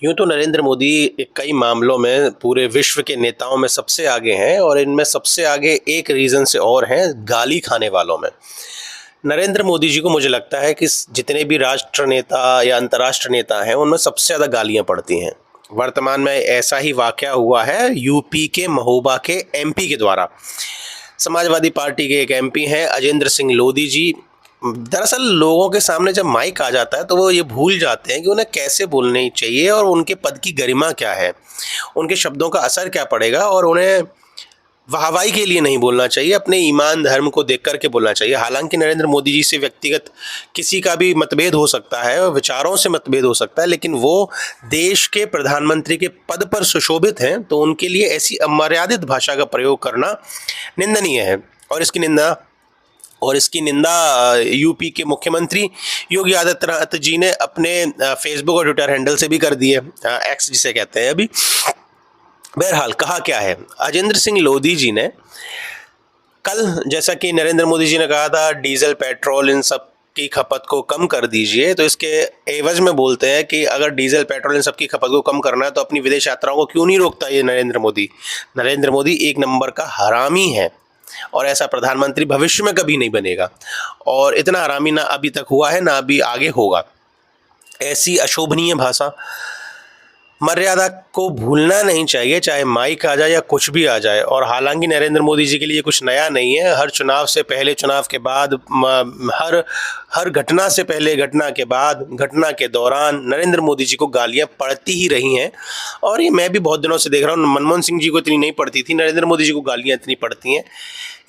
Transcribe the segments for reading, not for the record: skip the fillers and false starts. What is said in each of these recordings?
यूँ तो नरेंद्र मोदी कई मामलों में पूरे विश्व के नेताओं में सबसे आगे हैं और इनमें सबसे आगे एक रीज़न से और हैं, गाली खाने वालों में। नरेंद्र मोदी जी को मुझे लगता है कि जितने भी राष्ट्र नेता या अंतर्राष्ट्रीय नेता हैं, उनमें सबसे ज़्यादा गालियाँ पड़ती हैं। वर्तमान में ऐसा ही वाक़या हुआ है यूपी के महोबा के एमपी के द्वारा। समाजवादी पार्टी के एक एमपी हैं अजेंद्र सिंह लोधी जी। दरअसल लोगों के सामने जब माइक आ जाता है तो वो ये भूल जाते हैं कि उन्हें कैसे बोलनी चाहिए और उनके पद की गरिमा क्या है, उनके शब्दों का असर क्या पड़ेगा और उन्हें वाहवाही के लिए नहीं बोलना चाहिए, अपने ईमान धर्म को देख कर के बोलना चाहिए। हालांकि नरेंद्र मोदी जी से व्यक्तिगत किसी का भी मतभेद हो सकता है और विचारों से मतभेद हो सकता है, लेकिन वो देश के प्रधानमंत्री के पद पर सुशोभित हैं, तो उनके लिए ऐसी अमर्यादित भाषा का प्रयोग करना निंदनीय है। और इसकी निंदा यूपी के मुख्यमंत्री योगी आदित्यनाथ जी ने अपने फेसबुक और ट्विटर हैंडल से भी कर दी है, एक्स जिसे कहते हैं अभी। बहरहाल कहा क्या है, अजेंद्र सिंह लोधी जी ने कल, जैसा कि नरेंद्र मोदी जी ने कहा था डीजल पेट्रोल इन सब की खपत को कम कर दीजिए, तो इसके एवज में बोलते हैं कि अगर डीजल पेट्रोल इन सब की खपत को कम करना है तो अपनी विदेश यात्राओं को क्यों नहीं रोकता ये नरेंद्र मोदी एक नंबर का हरामी है और ऐसा प्रधानमंत्री भविष्य में कभी नहीं बनेगा और इतना हरामी ना अभी तक हुआ है ना अभी आगे होगा। ऐसी अशोभनीय भाषा, मर्यादा को भूलना नहीं चाहिए, चाहे माइक आ जाए या कुछ भी आ जाए। और हालांकि नरेंद्र मोदी जी के लिए कुछ नया नहीं है, हर चुनाव से पहले, चुनाव के बाद, हर हर घटना से पहले, घटना के बाद, घटना के दौरान नरेंद्र मोदी जी को गालियां पड़ती ही रही हैं। और ये मैं भी बहुत दिनों से देख रहा हूँ, मनमोहन सिंह जी को इतनी नहीं पड़ती थी, नरेंद्र मोदी जी को गालियाँ इतनी पड़ती हैं।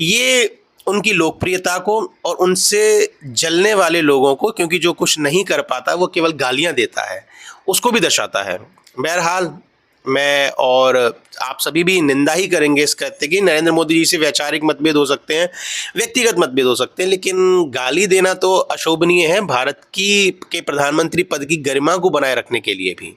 ये उनकी लोकप्रियता को और उनसे जलने वाले लोगों को, क्योंकि जो कुछ नहीं कर पाता वो केवल गालियां देता है, उसको भी दर्शाता है। बहरहाल मैं और आप सभी भी निंदा ही करेंगे इस कृत्य की। नरेंद्र मोदी जी से वैचारिक मतभेद हो सकते हैं, व्यक्तिगत मतभेद हो सकते हैं, लेकिन गाली देना तो अशोभनीय है भारत की के प्रधानमंत्री पद की गरिमा को बनाए रखने के लिए भी।